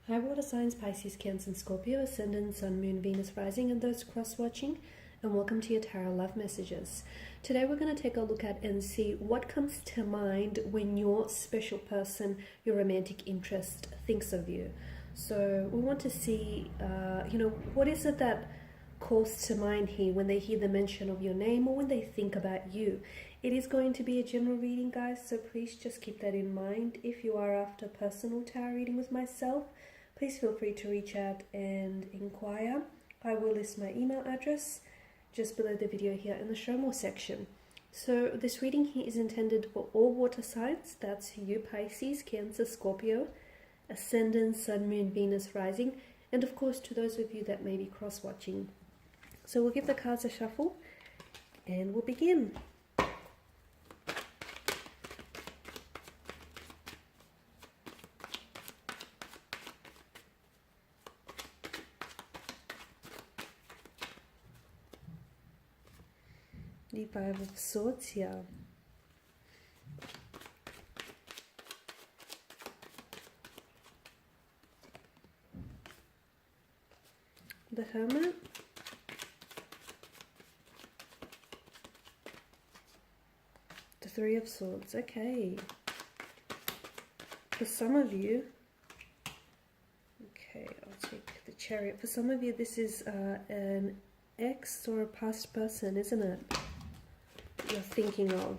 Hi water signs, Pisces, Cancer and Scorpio, Ascendant, Sun, Moon, Venus, Rising, and those cross-watching, and welcome to your Tarot Love Messages. Today we're going to take a look at and see what comes to mind when your special person, your romantic interest, thinks of you. So we want to see, what is it that calls to mind here when they hear the mention of your name or when they think about you. It is going to be a general reading, guys, so please just keep that in mind. If you are after personal tarot reading with myself, please feel free to reach out and inquire. I will list my email address just below the video here in the show more section. So this reading here is intended for all water signs. That's you, Pisces, Cancer, Scorpio, Ascendant, Sun, Moon, Venus, Rising, and of course to those of you that may be cross-watching. So we'll give the cards a shuffle and we'll begin. The Five of Swords here. The Hermit. The Three of Swords. Okay. For some of you, okay, I'll take the Chariot. For some of you, this is an ex or a past person, isn't it? You're thinking of.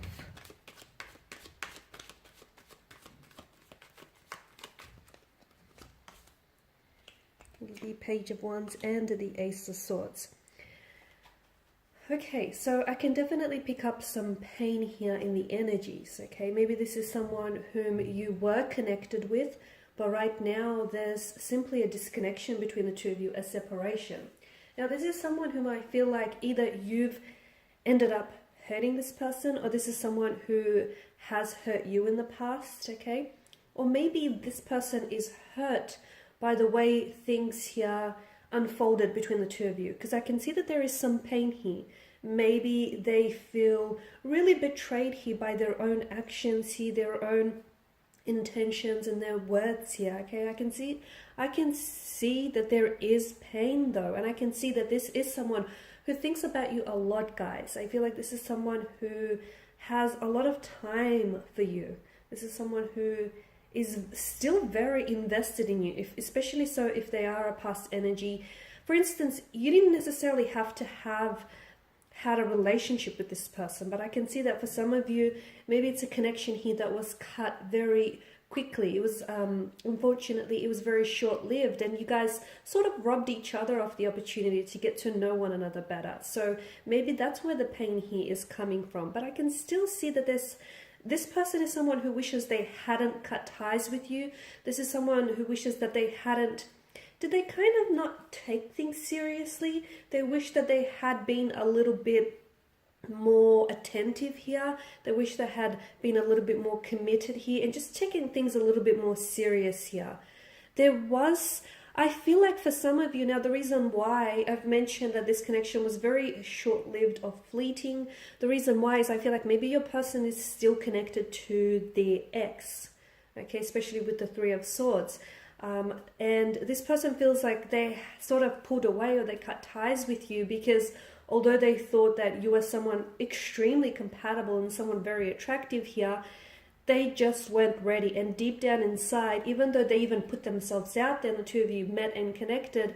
The Page of Wands and the Ace of Swords. Okay, so I can definitely pick up some pain here in the energies, okay? Maybe this is someone whom you were connected with, but right now there's simply a disconnection between the two of you, a separation. Now this is someone whom I feel like either you've ended up hurting this person, or this is someone who has hurt you in the past, okay? Or maybe this person is hurt by the way things here unfolded between the two of you, because I can see that there is some pain here. Maybe they feel really betrayed here by their own actions here, their own intentions and their words here, okay? I can see that there is pain though, and I can see that this is someone who thinks about you a lot, guys. I feel like this is someone who has a lot of time for you. This is someone who is still very invested in you, especially so if they are a past energy. For instance, you didn't necessarily have to have had a relationship with this person, but I can see that for some of you, maybe it's a connection here that was cut very quickly. It was unfortunately it was very short-lived, and you guys sort of robbed each other of the opportunity to get to know one another better. So maybe that's where the pain here is coming from. But I can still see that this person is someone who wishes they hadn't cut ties with you. This is someone who wishes that they hadn't. Did they kind of not take things seriously? They wish that they had been a little bit more attentive here. They wish they had been a little bit more committed here and just taking things a little bit more serious here. I feel like for some of you now, the reason why I've mentioned that this connection was very short-lived or fleeting, the reason why is I feel like maybe your person is still connected to their ex, okay, especially with the Three of Swords. And this person feels like they sort of pulled away or they cut ties with you because although they thought that you were someone extremely compatible and someone very attractive here, they just weren't ready. And deep down inside, even though they even put themselves out there and the two of you met and connected,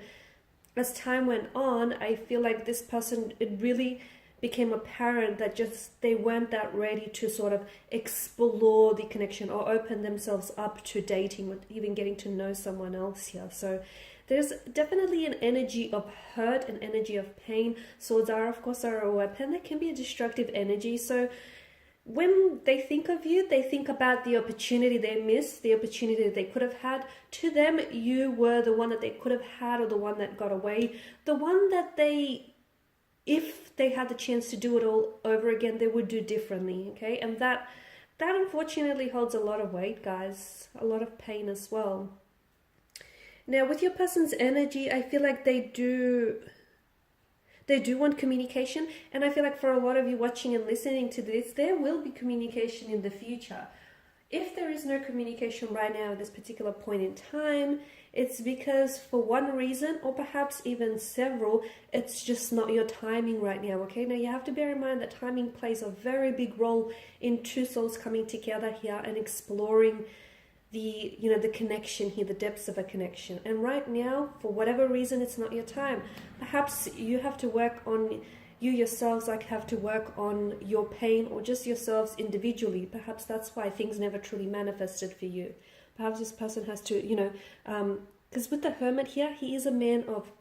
as time went on, I feel like this person, it really became apparent that just they weren't that ready to sort of explore the connection or open themselves up to dating or even getting to know someone else here. So there's definitely an energy of hurt, an energy of pain. Swords are, of course, are a weapon. That can be a destructive energy. So when they think of you, they think about the opportunity they missed, the opportunity that they could have had. To them, you were the one that they could have had or the one that got away. The one that if they had the chance to do it all over again, they would do differently, okay? And that unfortunately holds a lot of weight, guys. A lot of pain as well. Now, with your person's energy, I feel like they do want communication, and I feel like for a lot of you watching and listening to this, there will be communication in the future. If there is no communication right now at this particular point in time, it's because for one reason, or perhaps even several, it's just not your timing right now, okay? Now you have to bear in mind that timing plays a very big role in two souls coming together here and exploring the, you know, the connection here, the depths of a connection. And right now, for whatever reason, it's not your time. Perhaps you have to work on, you yourselves like have to work on your pain, or just yourselves individually. Perhaps that's why things never truly manifested for you. Perhaps this person has to, you know, because with the Hermit here, he is a man of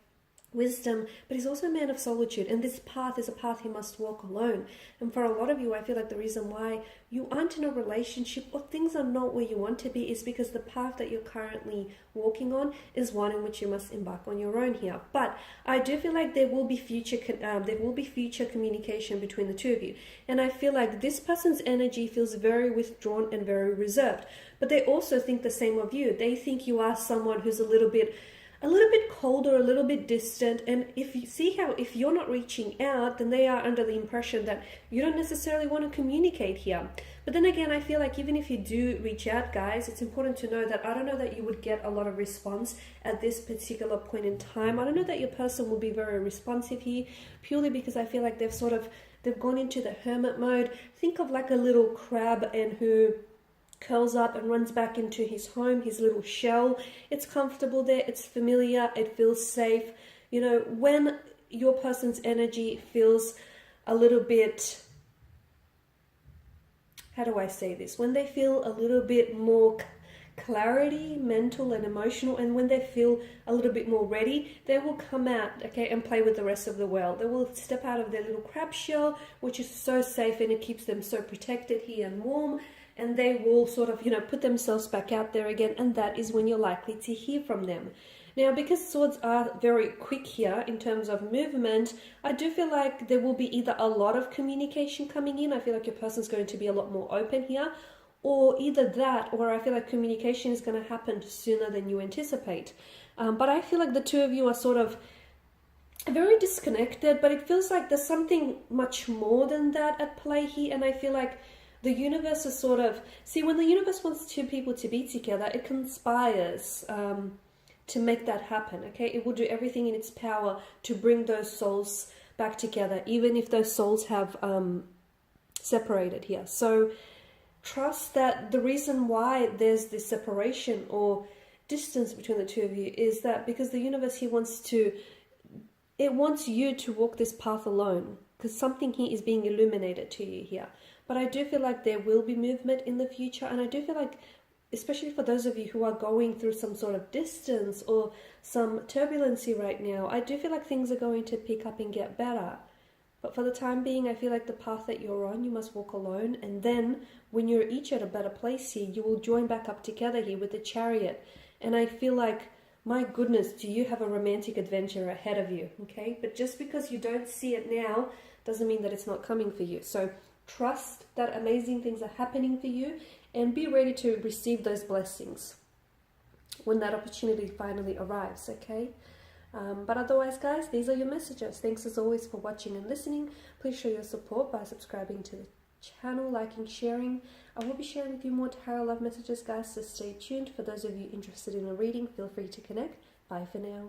wisdom, but he's also a man of solitude, and this path is a path he must walk alone. And for a lot of you, I feel like the reason why you aren't in a relationship or things are not where you want to be is because the path that you're currently walking on is one in which you must embark on your own here. But I do feel like there will be future communication between the two of you, and I feel like this person's energy feels very withdrawn and very reserved, but they also think the same of you. They think you are someone who's a little bit colder, a little bit distant. And if you see how, if you're not reaching out, then they are under the impression that you don't necessarily want to communicate here. But then again, I feel like even if you do reach out, guys, it's important to know that I don't know that you would get a lot of response at this particular point in time. I don't know that your person will be very responsive here, purely because I feel like they've gone into the hermit mode. Think of like a little crab and who curls up and runs back into his home, his little shell. It's comfortable there, it's familiar, it feels safe. You know, when your person's energy feels a little bit, how do I say this? When they feel a little bit more clarity, mental and emotional, and when they feel a little bit more ready, they will come out, okay, and play with the rest of the world. They will step out of their little crab shell, which is so safe and it keeps them so protected here and warm. And they will sort of, you know, put themselves back out there again, and that is when you're likely to hear from them. Now, because swords are very quick here in terms of movement, I do feel like there will be either a lot of communication coming in. I feel like your person's going to be a lot more open here, or either that, or I feel like communication is going to happen sooner than you anticipate. But I feel like the two of you are sort of very disconnected, but it feels like there's something much more than that at play here, and I feel like the universe is sort of, see, when the universe wants two people to be together, it conspires to make that happen, okay? It will do everything in its power to bring those souls back together, even if those souls have separated here. So trust that the reason why there's this separation or distance between the two of you is that because the universe here wants you to walk this path alone, because something here is being illuminated to you here. But I do feel like there will be movement in the future, and I do feel like, especially for those of you who are going through some sort of distance or some turbulency right now, I do feel like things are going to pick up and get better. But for the time being, I feel like the path that you're on, you must walk alone, and then when you're each at a better place here, you will join back up together here with the Chariot. And I feel like, my goodness, do you have a romantic adventure ahead of you, okay? But just because you don't see it now doesn't mean that it's not coming for you. So trust that amazing things are happening for you, and be ready to receive those blessings when that opportunity finally arrives, okay? But otherwise, guys, these are your messages. Thanks as always for watching and listening. Please show your support by subscribing to the channel, liking, sharing. I will be sharing with you more tarot love messages, guys, so stay tuned. For those of you interested in a reading, feel free to connect. Bye for now.